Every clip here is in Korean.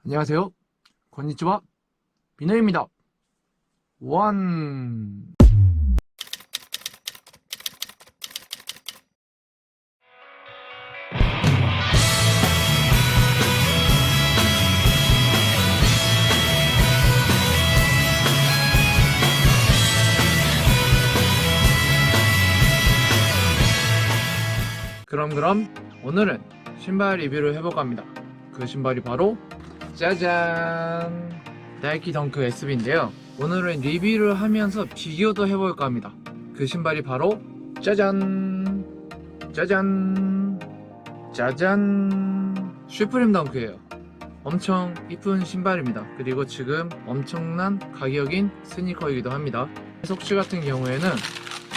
안녕하세요. 건니치와 비너입니다. 원. 그럼 오늘은 신발 리뷰를 해볼까 합니다. 그 신발이 바로 짜잔! 나이키 덩크 SB인데요. 오늘은 리뷰를 하면서 비교도 해볼까 합니다. 그 신발이 바로 짜잔! 짜잔! 짜잔! 슈프림 덩크예요. 엄청 이쁜 신발입니다. 그리고 지금 엄청난 가격인 스니커이기도 합니다. 속시 같은 경우에는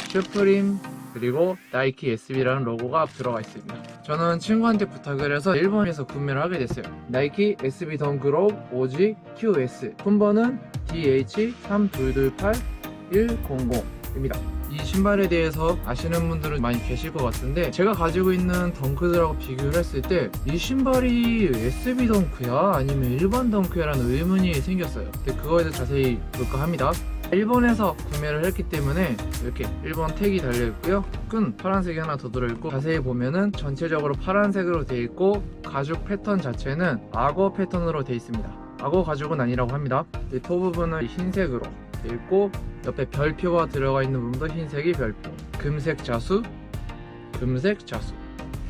슈프림 그리고 나이키 SB라는 로고가 들어가 있습니다. 저는 친구한테 부탁을 해서 일본에서 구매를 하게 됐어요. 나이키 SB 덩크로 OG QS 품번은 DH3228100입니다. 이 신발에 대해서 아시는 분들은 많이 계실 것 같은데, 제가 가지고 있는 덩크들하고 비교를 했을 때 이 신발이 SB 덩크야 아니면 일반 덩크야 라는 의문이 생겼어요. 근데 그거에 대해서 자세히 볼까 합니다. 일본에서 구매를 했기 때문에 이렇게 일본 택이 달려있고요. 끈 파란색이 하나 더 들어있고, 자세히 보면은 전체적으로 파란색으로 되어 있고, 가죽 패턴 자체는 악어 패턴으로 되어 있습니다. 악어 가죽은 아니라고 합니다. 이 토 부분은 흰색으로 되어 있고, 옆에 별표가 들어가 있는 부분도 흰색이 별표, 금색 자수, 금색 자수.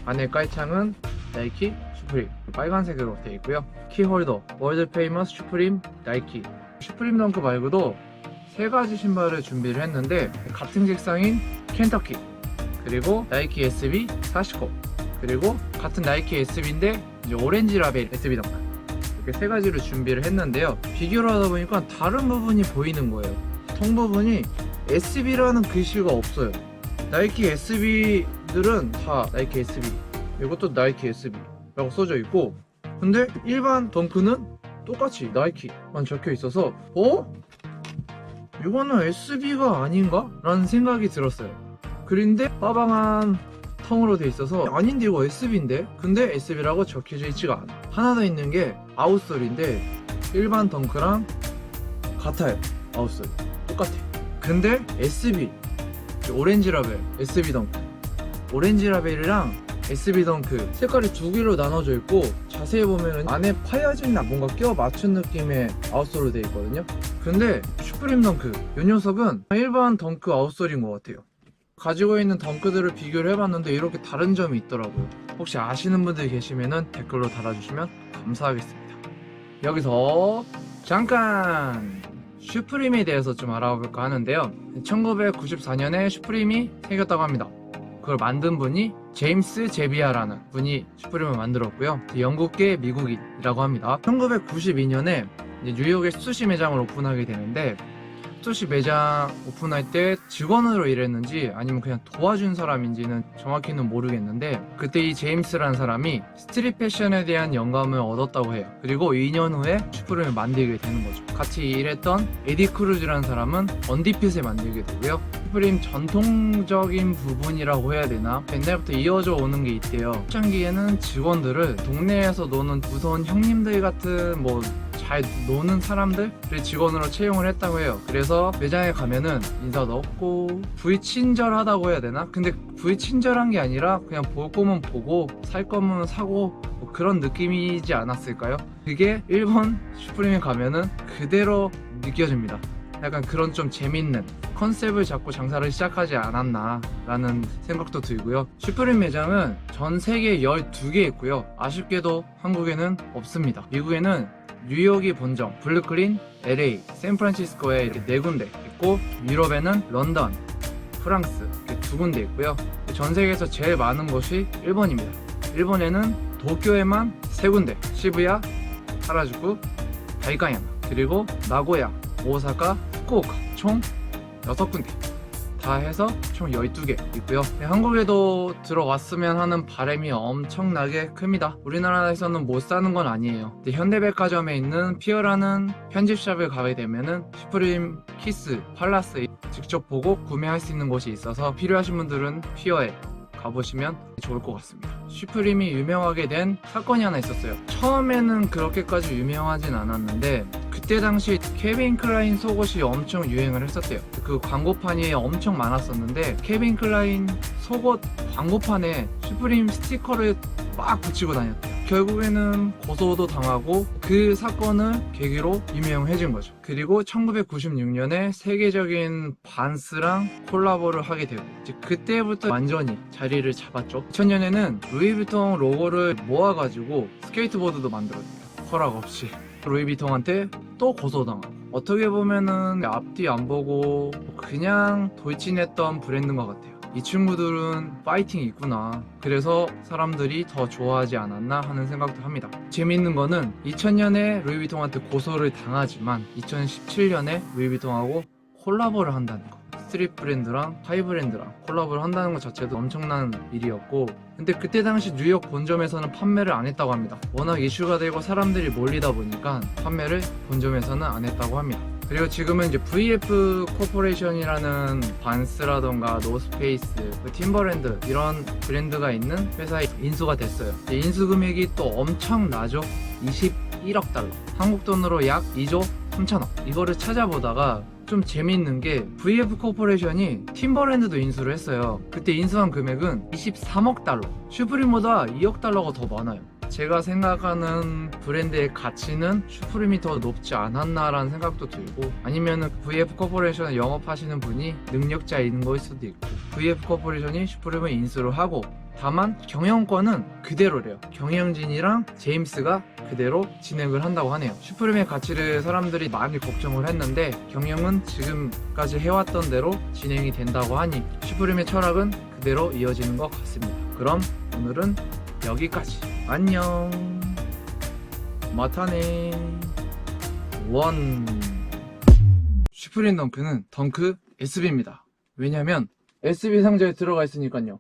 안에 깔창은 나이키 슈프림 빨간색으로 되어 있고요. 키홀더 월드 페이머스 슈프림 나이키. 슈프림 덩크 말고도 세 가지 신발을 준비를 했는데, 같은 색상인 켄터키, 그리고 나이키 SB 사시코, 그리고 같은 나이키 SB인데 이제 오렌지 라벨 SB 덩크, 이렇게 세 가지를 준비를 했는데요. 비교를 하다 보니까 다른 부분이 보이는 거예요. 통 부분이 SB라는 글씨가 없어요. 나이키 SB들은 다 나이키 SB, 이것도 나이키 SB라고 써져 있고, 근데 일반 덩크는 똑같이 나이키만 적혀 있어서 이거는 SB가 아닌가? 라는 생각이 들었어요. 그런데 빠방한 텅으로 돼 있어서 아닌데 이거 SB인데? 근데 SB라고 적혀져 있지가 않아. 하나 더 있는 게 아웃솔인데 일반 덩크랑 같아요. 아웃솔 똑같아. 근데 SB 오렌지 라벨 SB 덩크, 오렌지 라벨이랑 SB 덩크 색깔이 두 개로 나눠져 있고, 자세히 보면 안에 파여진 뭔가 껴 맞춘 느낌의 아웃솔로 되어 있거든요. 근데 슈프림 덩크 이 녀석은 일반 덩크 아웃솔인 것 같아요. 가지고 있는 덩크들을 비교를 해봤는데 이렇게 다른 점이 있더라고요. 혹시 아시는 분들 계시면 댓글로 달아주시면 감사하겠습니다. 여기서 잠깐 슈프림에 대해서 좀 알아볼까 하는데요. 1994년에 슈프림이 생겼다고 합니다. 그걸 만든 분이 제임스 제비아라는 분이 슈프림을 만들었고요. 영국계 미국인이라고 합니다. 1992년에 뉴욕에 수시 매장을 오픈하게 되는데, 수시 매장 오픈할 때 직원으로 일했는지 아니면 그냥 도와준 사람인지는 정확히는 모르겠는데, 그때 이 제임스라는 사람이 스트릿 패션에 대한 영감을 얻었다고 해요. 그리고 2년 후에 슈프림을 만들게 되는 거죠. 같이 일했던 에디 크루즈라는 사람은 언디핏을 만들게 되고요. 슈프림 전통적인 부분이라고 해야 되나? 옛날부터 이어져 오는 게 있대요. 초창기에는 직원들을 동네에서 노는 무서운 형님들 같은 잘 노는 사람들을 직원으로 채용을 했다고 해요. 그래서 매장에 가면은 인사도 없고 불친절하다고 해야 되나? 근데 불친절한 게 아니라 그냥 볼 거면 보고 살 거면 사고 그런 느낌이지 않았을까요? 그게 일본 슈프림에 가면은 그대로 느껴집니다. 약간 그런 좀 재밌는 컨셉을 잡고 장사를 시작하지 않았나 라는 생각도 들고요. 슈프림 매장은 전 세계에 12개 있고요. 아쉽게도 한국에는 없습니다. 미국에는 뉴욕이 본점, 브루클린, LA, 샌프란시스코에 이렇게 4군데 있고, 유럽에는 런던, 프랑스 이렇게 2군데 있고요. 전 세계에서 제일 많은 곳이 일본입니다. 일본에는 도쿄에만 3군데, 시부야, 하라주쿠, 다이카야마, 그리고 나고야, 오사카, 후쿠오카 총 6군데 다 해서 총 12개 있고요. 한국에도 들어왔으면 하는 바람이 엄청나게 큽니다. 우리나라에서는 못 사는 건 아니에요. 현대백화점에 있는 피어라는 편집샵을 가게 되면은 슈프림, 키스, 팔라스 직접 보고 구매할 수 있는 곳이 있어서 필요하신 분들은 피어에 가보시면 좋을 것 같습니다. 슈프림이 유명하게 된 사건이 하나 있었어요. 처음에는 그렇게까지 유명하진 않았는데 그때 당시 케빈 클라인 속옷이 엄청 유행을 했었대요. 그 광고판이 엄청 많았었는데 케빈 클라인 속옷 광고판에 슈프림 스티커를 막 붙이고 다녔대요. 결국에는 고소도 당하고 그 사건을 계기로 유명해진 거죠. 그리고 1996년에 세계적인 반스랑 콜라보를 하게 되고 이제 그때부터 완전히 자리를 잡았죠. 2000년에는 루이비통 로고를 모아가지고 스케이트보드도 만들었대요. 허락 없이. 루이비통한테 또 고소당하고 어떻게 보면은 앞뒤 안 보고 그냥 돌진했던 브랜드인 것 같아요. 이 친구들은 파이팅이 있구나. 그래서 사람들이 더 좋아하지 않았나 하는 생각도 합니다. 재미있는 거는 2000년에 루이비통한테 고소를 당하지만 2017년에 루이비통하고 콜라보를 한다는 거. 스트릿 브랜드랑 하이 브랜드랑 콜라보를 한다는 것 자체도 엄청난 일이었고 근데 그때 당시 뉴욕 본점에서는 판매를 안 했다고 합니다. 워낙 이슈가 되고 사람들이 몰리다 보니까 판매를 본점에서는 안 했다고 합니다. 그리고 지금은 이제 VF 코퍼레이션이라는 반스라던가 노스페이스, 팀버랜드 이런 브랜드가 있는 회사에 인수가 됐어요. 인수 금액이 또 엄청나죠. 21억 달러. 한국 돈으로 약 2조 3천억. 이거를 찾아보다가 좀 재미있는 게 VF 코퍼레이션이 팀버랜드도 인수를 했어요. 그때 인수한 금액은 23억 달러. 슈프림보다 2억 달러가 더 많아요. 제가 생각하는 브랜드의 가치는 슈프림이 더 높지 않았나라는 생각도 들고 아니면은 VF 코퍼레이션을 영업하시는 분이 능력자인 거일 수도 있고 VF 코퍼레이션이 슈프림을 인수를 하고 다만 경영권은 그대로래요. 경영진이랑 제임스가 그대로 진행을 한다고 하네요. 슈프림의 가치를 사람들이 많이 걱정을 했는데 경영은 지금까지 해왔던 대로 진행이 된다고 하니 슈프림의 철학은 그대로 이어지는 것 같습니다. 그럼 오늘은 여기까지. 안녕. 마타네. 원. 슈프림 덩크는 덩크 SB입니다. 왜냐면 SB 상자에 들어가 있으니까요.